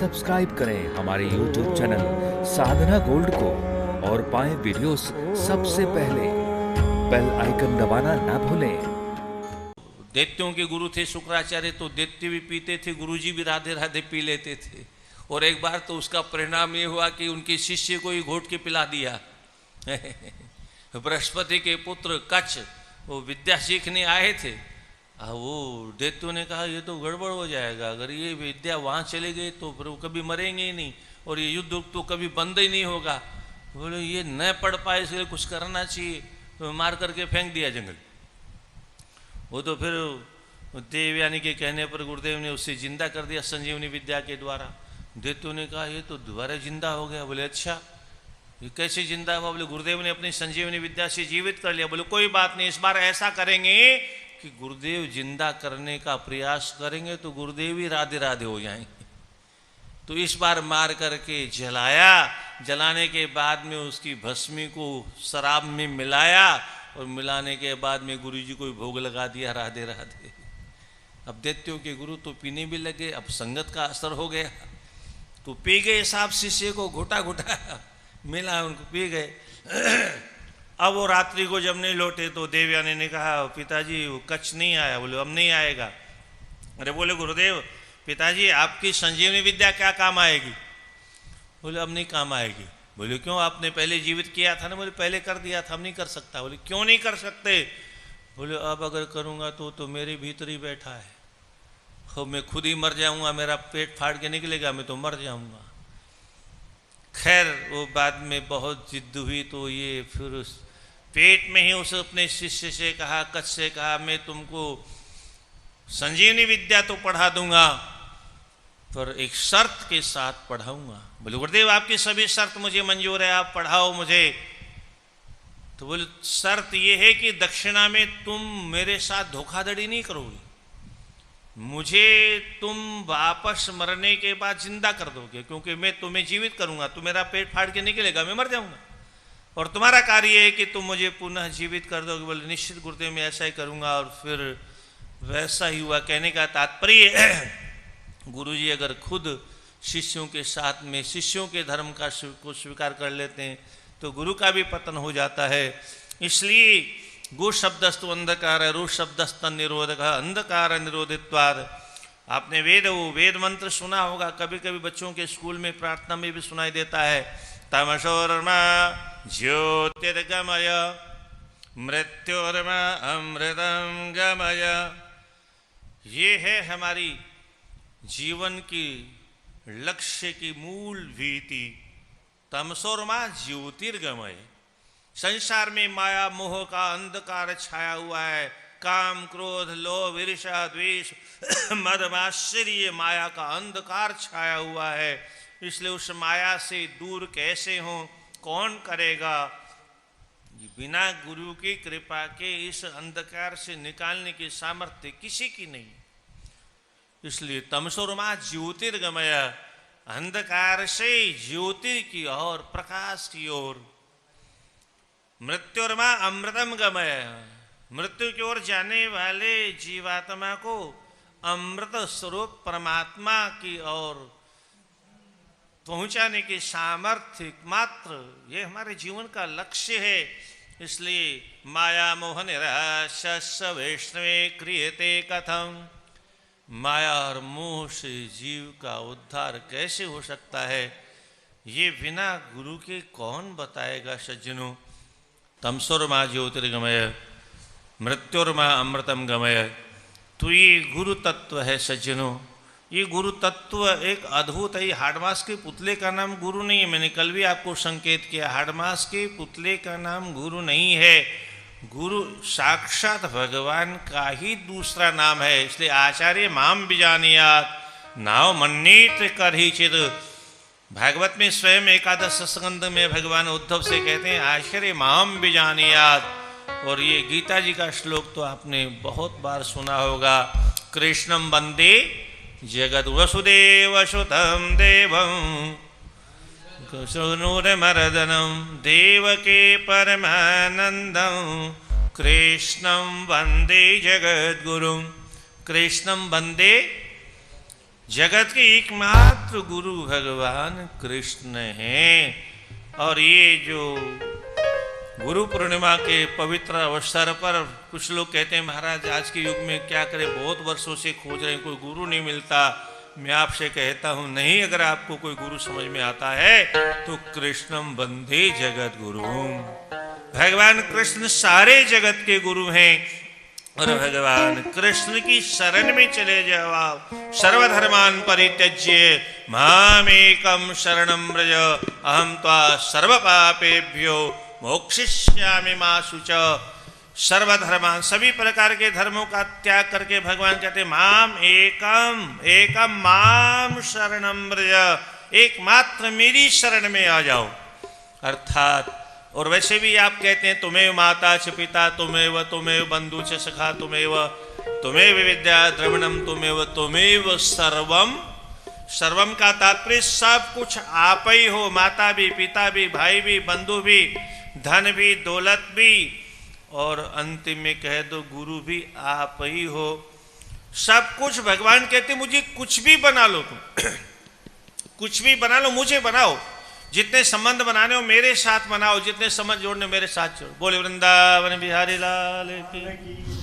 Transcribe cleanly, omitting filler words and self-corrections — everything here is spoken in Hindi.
सब्सक्राइब करें हमारे YouTube चैनल साधना गोल्ड को और पाएं वीडियोस सबसे पहले। बेल आइकन दबाना ना भूलें। दैत्यों के गुरु थे शुक्राचार्य, तो दैत्य भी पीते थे, गुरुजी भी राधे राधे पी लेते थे। और एक बार तो उसका परिणाम ये हुआ कि उनके शिष्य को ही घोट के पिला दिया। बृहस्पति के पुत्र कच्छ वो विद्या सीखने आए थे। वो दैत्यों ने कहा ये तो गड़बड़ हो जाएगा, अगर ये विद्या वहाँ चले गई तो फिर वो कभी मरेंगे ही नहीं और ये युद्ध तो कभी बंद ही नहीं होगा। बोले ये न पढ़ पाए इसलिए कुछ करना चाहिए, तो मार करके फेंक दिया जंगल। वो तो फिर देवयानी के कहने पर गुरुदेव ने उससे जिंदा कर दिया संजीवनी विद्या के द्वारा। दैत्यों ने कहा ये तो दोबारा जिंदा हो गया। बोले अच्छा ये कैसे जिंदा हुआ? बोले गुरुदेव ने अपनी संजीवनी विद्या से जीवित कर लिया। बोले कोई बात नहीं, इस बार ऐसा करेंगे कि गुरुदेव जिंदा करने का प्रयास करेंगे तो गुरुदेव ही राधे राधे हो जाएंगे। तो इस बार मार करके जलाया। जलाने के बाद में उसकी भस्मी को शराब में मिलाया और मिलाने के बाद में गुरुजी को भोग लगा दिया राधे राधे। अब दैत्यों के गुरु तो पीने भी लगे, अब संगत का असर हो गया तो पी गए। साहब शिष्य को घुटा घुटा मिला, उनको पी गए। अब वो रात्रि को जब नहीं लौटे तो देवयानी ने कहा पिताजी वो कच्छ नहीं आया। बोले अब नहीं आएगा। अरे बोले गुरुदेव पिताजी आपकी संजीवनी विद्या क्या काम आएगी? बोले अब नहीं काम आएगी। बोले क्यों? आपने पहले जीवित किया था ना। बोले पहले कर दिया था, अब नहीं कर सकता। बोले क्यों नहीं कर सकते? बोले अब अगर करूँगा तो मेरे भीतर ही बैठा है, हो मैं खुद ही मर जाऊँगा, मेरा पेट फाड़ के निकलेगा, मैं तो मर जाऊँगा। खैर वो बाद में बहुत जिद हुई तो ये फिर उस पेट में ही उस अपने शिष्य से कहा, कच्छ से कहा मैं तुमको संजीवनी विद्या तो पढ़ा दूंगा पर एक शर्त के साथ पढ़ाऊंगा। बोले गुरुदेव आपकी सभी शर्त मुझे मंजूर है, आप पढ़ाओ मुझे। तो बोले शर्त ये है कि दक्षिणा में तुम मेरे साथ धोखाधड़ी नहीं करोगे, मुझे तुम वापस मरने के बाद जिंदा कर दोगे, क्योंकि मैं तुम्हें जीवित करूंगा तो मेरा पेट फाड़ के निकलेगा, मैं मर जाऊंगा, और तुम्हारा कार्य है कि तुम मुझे पुनः जीवित कर दोगे। बोले निश्चित गुरुदेव मैं ऐसा ही करूंगा। और फिर वैसा ही हुआ। कहने का तात्पर्य गुरुजी अगर खुद शिष्यों के साथ में शिष्यों के धर्म को स्वीकार कर लेते हैं तो गुरु का भी पतन हो जाता है। इसलिए गु शब्दस्तु अंधकार, रू शब्दस्त निरोधक, अंधकार निरोधित्वाद। आपने वेद मंत्र सुना होगा, कभी कभी बच्चों के स्कूल में प्रार्थना में भी सुनाई देता है। तमसोर्मा ज्योतिर्गमय मृत्योर्मा अमृतम गमय। ये है हमारी जीवन की लक्ष्य की मूल भीति। तमसोर्मा ज्योतिर्गमय। संसार में माया मोह का अंधकार छाया हुआ है। काम क्रोध लोभ ईर्ष्या द्वेष मद मात्सर्य माया का अंधकार छाया हुआ है। इसलिए उस माया से दूर कैसे हो, कौन करेगा? बिना गुरु की कृपा के इस अंधकार से निकालने की सामर्थ्य किसी की नहीं। इसलिए तमसोर्मा ज्योतिर्गमय, अंधकार से ज्योति की ओर, प्रकाश की ओर। मृत्युर्मा अमृतम गमय, मृत्यु की ओर जाने वाले जीवात्मा को अमृत स्वरूप परमात्मा की ओर पहुंचाने की सामर्थ्य मात्र ये हमारे जीवन का लक्ष्य है। इसलिए माया मोह निराश वैष्णवे क्रियते कथम। माया और मोह से जीव का उद्धार कैसे हो सकता है, ये बिना गुरु के कौन बताएगा सज्जनों। तमसोर्मा ज्योतिर्गमय मृत्युर्मा अमृतम गमय। तो ये गुरु तत्व है सज्जनों। ये गुरु तत्व एक अद्भुत है। हाडमास के पुतले का नाम गुरु नहीं है। मैंने कल भी आपको संकेत किया, हाडमास के पुतले का नाम गुरु नहीं है। गुरु साक्षात भगवान का ही दूसरा नाम है। इसलिए आचार्य माम बिजानियात नाव मन्नीत करहिचित। भागवत में स्वयं एकादश स्कंद में भगवान उद्धव से कहते हैं आचार्य माम बिजानियात। और ये गीता जी का श्लोक तो आपने बहुत बार सुना होगा। कृष्णम वंदे जगद वसुदेव सुतम देवम सुनूरमर्दनम देवके परमानंदम कृष्णम वंदे जगद्गुरुम। कृष्णम वंदे जगत के एकमात्र गुरु भगवान कृष्ण हैं। और ये जो गुरु पूर्णिमा के पवित्र अवसर पर कुछ लोग कहते हैं महाराज आज के युग में क्या करें, बहुत वर्षों से खोज रहे हैं, कोई गुरु नहीं मिलता। मैं आपसे कहता हूं नहीं, अगर आपको कोई गुरु समझ में आता है तो कृष्णम वंदे जगत गुरु, भगवान कृष्ण सारे जगत के गुरु हैं। और भगवान कृष्ण की शरण में चले जाओ आप। सर्वधर्मान परित्यज्य मामेकम शरणं व्रज अहम त्वा सर्व पापेभ्यो मोक्षयिष्यामि मा शुच। सर्वधर्मान सभी प्रकार के धर्मों का त्याग करके भगवान कहते माम एकम माम शरणं व्रज, एकमात्र मेरी शरण में आ जाओ। अर्थात और वैसे भी आप कहते हैं तुम्हें माता च पिता तुम्हें बंधु च सखा तुम्हें विद्या द्रविणम तुम्हें सर्वम। सर्वम का तात्पर्य सब कुछ आप ही हो, माता भी पिता भी भाई भी बंधु भी धन भी दौलत भी, और अंतिम में कह दो गुरु भी आप ही हो। सब कुछ भगवान कहते मुझे कुछ भी बना लो, तुम कुछ भी बना लो, मुझे बनाओ। जितने संबंध बनाने हो मेरे साथ बनाओ, जितने संबंध जोड़ने मेरे साथ जोड़ो। बोले वृंदावन बिहारी लाल की।